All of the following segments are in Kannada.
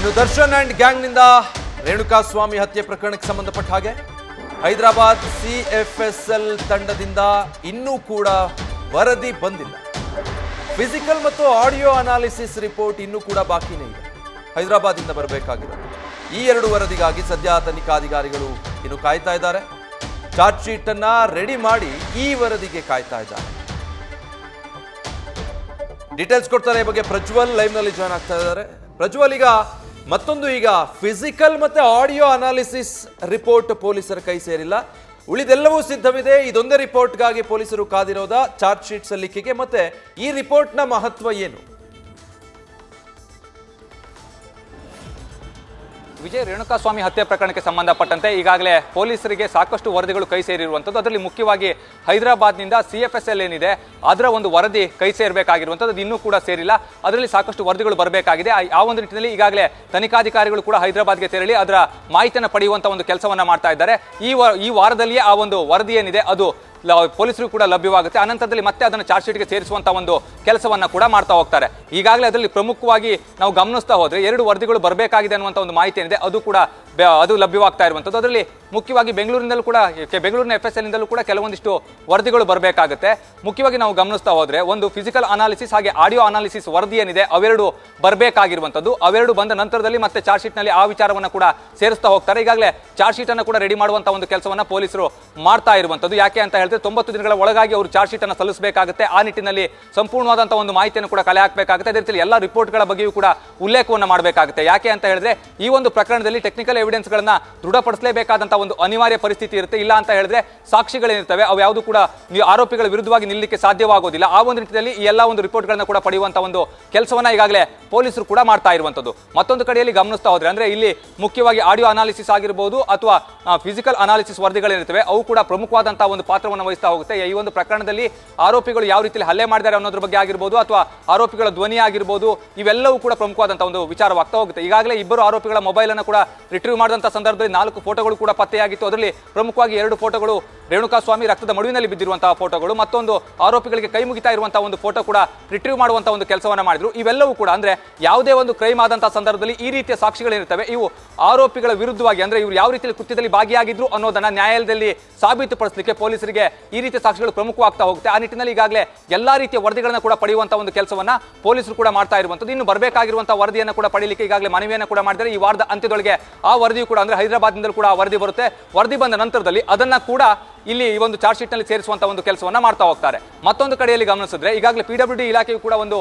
ಇನ್ನು ದರ್ಶನ್ ಅಂಡ್ ಗ್ಯಾಂಗ್ನಿಂದ ರೇಣುಕಾಸ್ವಾಮಿ ಹತ್ಯೆ ಪ್ರಕರಣಕ್ಕೆ ಸಂಬಂಧಪಟ್ಟ ಹಾಗೆ ಹೈದರಾಬಾದ್ ಸಿಎಫ್ಎಸ್ಎಲ್ ತಂಡದಿಂದ ಇನ್ನೂ ಕೂಡ ವರದಿ ಬಂದಿಲ್ಲ. ಫಿಸಿಕಲ್ ಮತ್ತು ಆಡಿಯೋ ಅನಾಲಿಸಿಸ್ ರಿಪೋರ್ಟ್ ಇನ್ನೂ ಕೂಡ ಬಾಕಿನೇ ಇದೆ. ಹೈದರಾಬಾದಿಂದ ಬರಬೇಕಾಗಿರೋದು ಈ ಎರಡು ವರದಿಗಾಗಿ ಸದ್ಯ ತನಿಖಾಧಿಕಾರಿಗಳು ಇನ್ನು ಕಾಯ್ತಾ ಇದ್ದಾರೆ. ಚಾರ್ಜ್ ಶೀಟ್ ಅನ್ನ ರೆಡಿ ಮಾಡಿ ಈ ವರದಿಗೆ ಕಾಯ್ತಾ ಇದ್ದಾರೆ. ಡೀಟೇಲ್ಸ್ ಕೊಡ್ತಾರೆ ಈ ಬಗ್ಗೆ ಪ್ರಜ್ವಲ್ ಲೈವ್ ನಲ್ಲಿ ಜಾಯ್ನ್ ಆಗ್ತಾ ಇದ್ದಾರೆ. ಪ್ರಜ್ವಲ್, ಈಗ ಫಿಸಿಕಲ್ ಮತ್ತೆ ಆಡಿಯೋ ಅನಾಲಿಸಿಸ್ ರಿಪೋರ್ಟ್ ಪೊಲೀಸರ ಕೈ ಸೇರಿಲ್ಲ, ಉಳಿದೆಲ್ಲವೂ ಸಿದ್ಧವಿದೆ. ಇದೊಂದೇ ರಿಪೋರ್ಟ್ಗಾಗಿ ಪೊಲೀಸರು ಕಾದಿರೋದ ಚಾರ್ಜ್ ಶೀಟ್ ಸಲ್ಲಿಕೆಗೆ. ಮತ್ತೆ ಈ ರಿಪೋರ್ಟ್ನ ಮಹತ್ವ ಏನು? ವಿಜಯ್, ರೇಣುಕಾಸ್ವಾಮಿ ಹತ್ಯೆ ಪ್ರಕರಣಕ್ಕೆ ಸಂಬಂಧಪಟ್ಟಂತೆ ಈಗಾಗಲೇ ಪೊಲೀಸರಿಗೆ ಸಾಕಷ್ಟು ವರದಿಗಳು ಕೈ ಸೇರಿರುವಂಥದ್ದು. ಅದರಲ್ಲಿ ಮುಖ್ಯವಾಗಿ ಹೈದರಾಬಾದ್ನಿಂದ ಸಿಎಫ್ಎಸ್ಎಲ್ ಏನಿದೆ ಅದರ ಒಂದು ವರದಿ ಕೈ ಸೇರಬೇಕಾಗಿರುವಂಥದ್ದು ಇನ್ನೂ ಕೂಡ ಸೇರಿಲ್ಲ. ಅದರಲ್ಲಿ ಸಾಕಷ್ಟು ವರದಿಗಳು ಬರಬೇಕಾಗಿದೆ. ಆ ಒಂದು ನಿಟ್ಟಿನಲ್ಲಿ ಈಗಾಗಲೇ ತನಿಖಾಧಿಕಾರಿಗಳು ಕೂಡ ಹೈದರಾಬಾದ್ಗೆ ತೆರಳಿ ಅದರ ಮಾಹಿತಿಯನ್ನು ಪಡೆಯುವಂಥ ಒಂದು ಕೆಲಸವನ್ನ ಮಾಡ್ತಾ ಇದ್ದಾರೆ. ಈ ವಾರದಲ್ಲಿಯೇ ಆ ಒಂದು ವರದಿ ಏನಿದೆ ಅದು ಪೊಲೀಸರು ಕೂಡ ಲಭ್ಯವಾಗುತ್ತೆ. ಅನಂತರದಲ್ಲಿ ಮತ್ತೆ ಅದನ್ನು ಚಾರ್ಜ್ ಶೀಟ್ಗೆ ಸೇರಿಸುವಂತ ಒಂದು ಕೆಲಸವನ್ನ ಕೂಡ ಮಾಡ್ತಾ ಹೋಗ್ತಾರೆ. ಈಗಾಗಲೇ ಅದರಲ್ಲಿ ಪ್ರಮುಖವಾಗಿ ನಾವು ಗಮನಿಸ್ತಾ ಹೋದ್ರೆ ಎರಡು ವರದಿಗಳು ಬರಬೇಕಾಗಿದೆ ಅನ್ನುವಂಥ ಒಂದು ಮಾಹಿತಿ ಏನಿದೆ ಅದು ಲಭ್ಯವಾಗ್ತಾ ಇರುವಂಥದ್ದು. ಅದರಲ್ಲಿ ಮುಖ್ಯವಾಗಿ ಬೆಂಗಳೂರಿನಲ್ಲೂ ಕೂಡ ಬೆಂಗಳೂರಿನ FSL ನಿಂದಲೂ ಕೂಡ ಕೆಲವೊಂದಿಷ್ಟು ವರದಿಗಳು ಬರಬೇಕಾಗುತ್ತೆ. ಮುಖ್ಯವಾಗಿ ನಾವು ಗಮನಿಸ್ತಾ ಹೋದ್ರೆ ಒಂದು ಫಿಸಿಕಲ್ ಅನಾಲಿಸಿಸ್ ಹಾಗೆ ಆಡಿಯೋ ಅನಾಲಿಸಿಸ್ ವರದಿ ಏನಿದೆ ಅವೆರಡು ಬರಬೇಕಾಗಿರುವಂಥದ್ದು. ಅವೆರಡು ಬಂದ ನಂತರದಲ್ಲಿ ಮತ್ತೆ ಚಾರ್ಜ್ ಶೀಟ್ ನಲ್ಲಿ ಆ ವಿಚಾರವನ್ನು ಕೂಡ ಸೇರಿಸ್ತಾ ಹೋಗ್ತಾರೆ. ಈಗಾಗಲೇ ಚಾರ್ಜ್ ಶೀಟ್ ಅನ್ನು ಕೂಡ ರೆಡಿ ಮಾಡುವಂತಹ ಒಂದು ಕೆಲಸವನ್ನ ಪೊಲೀಸರು ಮಾಡ್ತಾ ಇರುವಂಥದ್ದು. ಯಾಕೆ ಅಂತ ಹೇಳಿದ್ರೆ 90 ದಿನಗಳ ಒಳಗಾಗಿ ಅವರು ಚಾರ್ಜ್ ಶೀಟ್ ಅನ್ನು ಸಲ್ಲಿಸಬೇಕಾಗುತ್ತೆ. ಆ ನಿಟ್ಟಿನಲ್ಲಿ ಸಂಪೂರ್ಣವಾದಂತಹ ಒಂದು ಮಾಹಿತಿಯನ್ನು ಕೂಡ ಕಲೆ ಹಾಕಬೇಕಾಗುತ್ತೆ. ಅದೇ ರೀತಿ ಎಲ್ಲ ರಿಪೋರ್ಟ್ಗಳ ಬಗ್ಗೆಯೂ ಕೂಡ ಉಲ್ಲೇಖವನ್ನು ಮಾಡಬೇಕಾಗುತ್ತೆ. ಯಾಕೆ ಅಂತ ಹೇಳಿದ್ರೆ ಈ ಒಂದು ಪ್ರಕರಣದಲ್ಲಿ ಟೆಕ್ನಿಕಲ್ ಎವಿಡೆನ್ಸ್ ಗಳನ್ನ ದೃಢಪಡಿಸಲೇಬೇಕಾದಂತಹ ಒಂದು ಅನಿವಾರ್ಯ ಪರಿಸ್ಥಿತಿ ಇರುತ್ತೆ. ಇಲ್ಲ ಅಂತ ಹೇಳಿದ್ರೆ ಸಾಕ್ಷಿಗಳೇನಿರ್ತವೆ ಅವು ಯಾವುದು ಕೂಡ ಆರೋಪಿಗಳ ವಿರುದ್ಧವಾಗಿ ನಿಲ್ಲಲಿಕ್ಕೆ ಸಾಧ್ಯವಾಗೋದಿಲ್ಲ. ಆ ಒಂದು ನಿಟ್ಟಿನಲ್ಲಿ ಈ ಎಲ್ಲ ಒಂದು ರಿಪೋರ್ಟ್ ಗಳನ್ನ ಕೂಡ ಪಡೆಯುವಂತಹ ಒಂದು ಕೆಲಸವನ್ನ ಈಗಾಗಲೇ ಪೊಲೀಸರು ಕೂಡ ಮಾಡ್ತಾ ಇರುವಂತದ್ದು. ಮತ್ತೊಂದು ಕಡೆಯಲ್ಲಿ ಗಮನಿಸ್ತಾ ಹೋದ್ರೆ ಅಂದ್ರೆ ಇಲ್ಲಿ ಮುಖ್ಯವಾಗಿ ಆಡಿಯೋ ಅನಾಲಿಸಿಸ್ ಆಗಿರಬಹುದು ಅಥವಾ ಫಿಸಿಕಲ್ ಅನಾಲಿಸಿಸ್ ವರದಿಗಳೇನಿರ್ತವೆ ಅವು ಕೂಡ ಪ್ರಮುಖವಾದಂತಹ ಒಂದು ಪಾತ್ರವನ್ನು ವಹಿಸ್ತಾ ಹೋಗುತ್ತೆ. ಈ ಒಂದು ಪ್ರಕರಣದಲ್ಲಿ ಆರೋಪಿಗಳು ಯಾವ ರೀತಿಯಲ್ಲಿ ಹಲ್ಲೆ ಮಾಡಿದ್ದಾರೆ ಅನ್ನೋದ್ರ ಬಗ್ಗೆ ಆಗಿರ್ಬೋದು ಅಥವಾ ಆರೋಪಿಗಳ ಧ್ವನಿ ಆಗಿರ್ಬೋದು ಇವೆಲ್ಲವೂ ಕೂಡ ಪ್ರಮುಖವಾದಂತಹ ಒಂದು ವಿಚಾರವಾಗ್ತಾ ಹೋಗುತ್ತೆ. ಈಗಾಗಲೇ ಇಬ್ಬರು ಆರೋಪಿಗಳ ಮೊಬೈಲ್ ಅನ್ನು ಕೂಡ ರಿಟ್ರೀವ್ ಮಾಡಿದಂತಹ ಸಂದರ್ಭದಲ್ಲಿ 4 ಫೋಟೋಗಳು ಕೂಡ ಪತ್ತೆಯಾಗಿತ್ತು. ಅದರಲ್ಲಿ ಪ್ರಮುಖವಾಗಿ 2 ಫೋಟೋಗಳು ರೇಣುಕಾಸ್ವಾಮಿ ರಕ್ತದ ಮಡುವಿನಲ್ಲಿ ಬಿದ್ದಿರುವಂತಹ ಫೋಟೋಗಳು, ಮತ್ತೊಂದು ಆರೋಪಿಗಳಿಗೆ ಕೈ ಮುಗಿತಾ ಇರುವಂತಹ ಒಂದು ಫೋಟೋ ಕೂಡ ರಿಟ್ರೀವ್ ಮಾಡುವಂತಹ ಒಂದು ಕೆಲಸವನ್ನ ಮಾಡಿದ್ರು. ಇವೆಲ್ಲವೂ ಕೂಡ ಅಂದ್ರೆ ಯಾವುದೇ ಒಂದು ಕ್ರೈಮ್ ಆದಂತಹ ಸಂದರ್ಭದಲ್ಲಿ ಈ ರೀತಿಯ ಸಾಕ್ಷಿಗಳೇನಿರ್ತವೆ ಇವು ಆರೋಪಿಗಳ ವಿರುದ್ಧವಾಗಿ ಅಂದ್ರೆ ಇವರು ಯಾವ ರೀತಿಯಲ್ಲಿ ಕೃತ್ಯದಲ್ಲಿ ಭಾಗಿಯಾಗಿದ್ರು ಅನ್ನೋದನ್ನ ನ್ಯಾಯಾಲಯದಲ್ಲಿ ಸಾಬೀತುಪಡಿಸಲಿಕ್ಕೆ ಪೊಲೀಸರಿಗೆ ಈ ರೀತಿಯ ಸಾಕ್ಷಿಗಳು ಪ್ರಮುಖವಾಗ್ತಾ ಹೋಗುತ್ತೆ. ಆ ನಿಟ್ಟಿನಲ್ಲಿ ಈಗಾಗಲೇ ಎಲ್ಲಾ ರೀತಿಯ ವರದಿಗಳನ್ನ ಕೂಡ ಪಡೆಯುವಂತಹ ಒಂದು ಕೆಲಸವನ್ನ ಪೊಲೀಸರು ಕೂಡ ಮಾಡ್ತಾ ಇರುವಂತದ್ದು. ಇನ್ನು ಬರಬೇಕಾಗಿರುವಂತಹ ವರದಿಯನ್ನು ಕೂಡ ಪಡೆಯಲಿಕ್ಕೆ ಈಗಾಗಲೇ ಮನವಿಯನ್ನು ಕೂಡ ಮಾಡಿದರೆ ಈ ವಾರದ ಅಂತ್ಯದೊಳಗೆ ಆ ವರದಿಯು ಕೂಡ ಅಂದ್ರೆ ಹೈದರಾಬಾದ್ನಿಂದಲೂ ಕೂಡ ವರದಿ ಬರುತ್ತೆ. ವರದಿ ಬಂದ ನಂತರದಲ್ಲಿ ಅದನ್ನ ಕೂಡ ಇಲ್ಲಿ ಈ ಒಂದು ಚಾರ್ಜ್ ಶೀಟ್ ನಲ್ಲಿ ಸೇರಿಸುವಂತಹ ಒಂದು ಕೆಲಸವನ್ನ ಮಾಡ್ತಾ ಹೋಗ್ತಾರೆ. ಮತ್ತೊಂದು ಕಡೆಯಲ್ಲಿ ಗಮನಿಸಿದ್ರೆ ಈಗಾಗಲೇ PWD ಇಲಾಖೆಯು ಕೂಡ ಒಂದು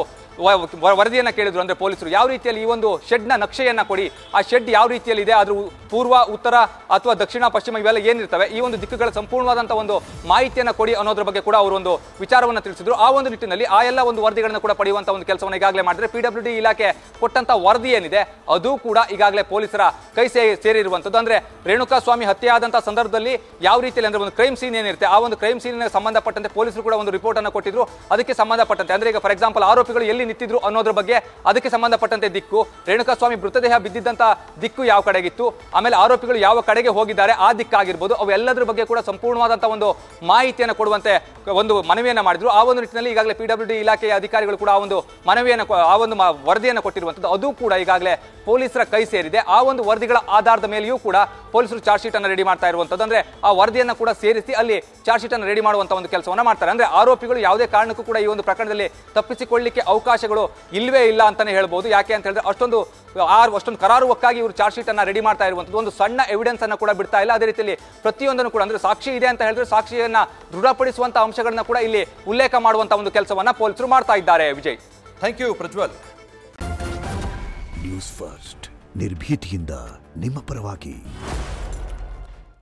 ವರದಿಯನ್ನ ಕೇಳಿದ್ರು. ಅಂದ್ರೆ ಪೊಲೀಸರು ಯಾವ ರೀತಿಯಲ್ಲಿ ಈ ಒಂದು ಶೆಡ್ ನ ನಕ್ಷೆಯನ್ನ ಕೊಡಿ, ಆ ಶೆಡ್ ಯಾವ ರೀತಿಯಲ್ಲಿ ಇದೆ, ಅದ್ರ ಪೂರ್ವ ಉತ್ತರ ಅಥವಾ ದಕ್ಷಿಣ ಪಶ್ಚಿಮ ಇವೆಲ್ಲ ಏನಿರ್ತವೆ ಈ ಒಂದು ದಿಕ್ಕುಗಳ ಸಂಪೂರ್ಣವಾದಂತಹ ಒಂದು ಮಾಹಿತಿಯನ್ನ ಕೊಡಿ ಅನ್ನೋದ್ರ ಬಗ್ಗೆ ಕೂಡ ಅವರು ಒಂದು ವಿಚಾರವನ್ನ ತಿಳಿಸಿದ್ರು. ಆ ಒಂದು ನಿಟ್ಟಿನಲ್ಲಿ ಆ ಎಲ್ಲ ಒಂದು ವರದಿಗಳನ್ನ ಕೂಡ ಪಡೆಯುವಂತಹ ಒಂದು ಕೆಲಸವನ್ನು ಈಗಾಗಲೇ ಮಾಡಿದ್ರೆ PWD ಇಲಾಖೆ ಕೊಟ್ಟಂತ ವರದಿ ಏನಿದೆ ಅದು ಕೂಡ ಈಗಾಗಲೇ ಪೊಲೀಸರ ಕೈ ಸೇರಿರುವಂತದ್ದು. ಅಂದ್ರೆ ರೇಣುಕಾಸ್ವಾಮಿ ಹತ್ಯೆ ಆದಂತಹ ಸಂದರ್ಭದಲ್ಲಿ ಯಾವ ರೀತಿಯಲ್ಲಿ ಅಂದ್ರೆ ಒಂದು ಕ್ರೈಮ್ ಸೀನ್ ಏನಿರುತ್ತೆ ಆ ಒಂದು ಕ್ರೈಮ್ ಸೀನ್ ಸಂಬಂಧಪಟ್ಟಂತೆ ಪೊಲೀಸರು ಕೂಡ ಒಂದು ರಿಪೋರ್ಟ್ ಅನ್ನು ಕೊಟ್ಟಿದ್ರು. ಅದಕ್ಕೆ ಸಂಬಂಧಪಟ್ಟಂತೆ ಅಂದ್ರೆ ಈಗ ಫಾರ್ ಎಕ್ಸಾಂಪಲ್ ಆರೋಪಿಗಳು ಎಲ್ಲಿ ನಿಂತಿದ್ರು ಅನ್ನೋದ್ರ ಬಗ್ಗೆ ಅದಕ್ಕೆ ಸಂಬಂಧಪಟ್ಟಂತೆ ದಿಕ್ಕು, ರೇಣುಕಾಸ್ವಾಮಿ ಮೃತದೇಹ ಬಿದ್ದಿದ್ದಂತ ದಿಕ್ಕು ಯಾವ ಕಡೆಗಿತ್ತು, ಆಮೇಲೆ ಆರೋಪಿಗಳು ಯಾವ ಕಡೆಗೆ ಹೋಗಿದ್ದಾರೆ ಆ ದಿಕ್ಕಾಗಿರ್ಬೋದು ಅವೆಲ್ಲದರ ಬಗ್ಗೆ ಕೂಡ ಸಂಪೂರ್ಣವಾದಂತಹ ಒಂದು ಮಾಹಿತಿಯನ್ನು ಕೊಡುವಂತೆ ಒಂದು ಮನವಿಯನ್ನ ಮಾಡಿದ್ರು. ಆ ಒಂದು ನಿಟ್ಟಿನಲ್ಲಿ ಈಗಾಗಲೇ PWD ಇಲಾಖೆಯ ಅಧಿಕಾರಿಗಳು ಕೂಡ ಆ ಒಂದು ವರದಿಯನ್ನು ಕೊಟ್ಟಿರುವಂತದ್ದು. ಅದು ಕೂಡ ಈಗಾಗಲೇ ಪೊಲೀಸರ ಕೈ ಸೇರಿದೆ. ಆ ಒಂದು ವರದಿಗಳ ಆಧಾರದ ಮೇಲೆಯೂ ಕೂಡ ಪೊಲೀಸರು ಚಾರ್ಜ್ ಶೀಟ್ ಅನ್ನು ರೆಡಿ ಮಾಡ್ತಾ ಇರುವಂತದ್ದು. ಅಂದ್ರೆ ಆ ವರದಿಯನ್ನು ಕೂಡ ಸೇರಿಸಿ ಅಲ್ಲಿ ಚಾರ್ಜ್ ಶೀಟ್ ಅನ್ನು ರೆಡಿ ಮಾಡುವಂತ ಒಂದು ಕೆಲಸವನ್ನ ಮಾಡ್ತಾರೆ. ಅಂದ್ರೆ ಆರೋಪಿಗಳು ಯಾವುದೇ ಕಾರಣಕ್ಕೂ ಕೂಡ ಈ ಒಂದು ಪ್ರಕರಣದಲ್ಲಿ ತಪ್ಪಿಸಿಕೊಳ್ಳಲಿಕ್ಕೆ ಅವಕಾಶಗಳು ಇಲ್ಲವೇ ಇಲ್ಲ ಅಂತಾನೆ ಹೇಳ್ಬೋದು. ಯಾಕೆ ಅಂತ ಹೇಳಿದ್ರೆ ಅಷ್ಟೊಂದು ಕರಾರುವಕ್ಕಾಗಿ ಇವರು ಚಾರ್ಜ್ ಶೀಟ್ ಅನ್ನ ರೆಡಿ ಮಾಡ್ತಾ ಇರುವಂತದ್ದು. ಒಂದು ಸಣ್ಣ ಎವಿಡೆನ್ಸ್ ಅನ್ನ ಕೂಡ ಬಿಡ್ತಾ ಇಲ್ಲ. ಅದೇ ರೀತಿಯಲ್ಲಿ ಪ್ರತಿಯೊಂದನ್ನು ಕೂಡ ಅಂದ್ರೆ ಸಾಕ್ಷಿ ಇದೆ ಅಂತ ಹೇಳಿದ್ರೆ ಸಾಕ್ಷಿಯನ್ನ ದೃಢಪಡಿಸುವಂತ ಅಂಶಗಳನ್ನ ಕೂಡ ಇಲ್ಲಿ ಉಲ್ಲೇಖ ಮಾಡುವಂತ ಒಂದು ಕೆಲಸವನ್ನ ಪೊಲೀಸರು ಮಾಡ್ತಾ ಇದ್ದಾರೆ. Vijay, thank you Prajwal. News first ನಿರ್ಭೀತಿಯಿಂದ ನಿಮ್ಮ ಪರವಾಗಿ.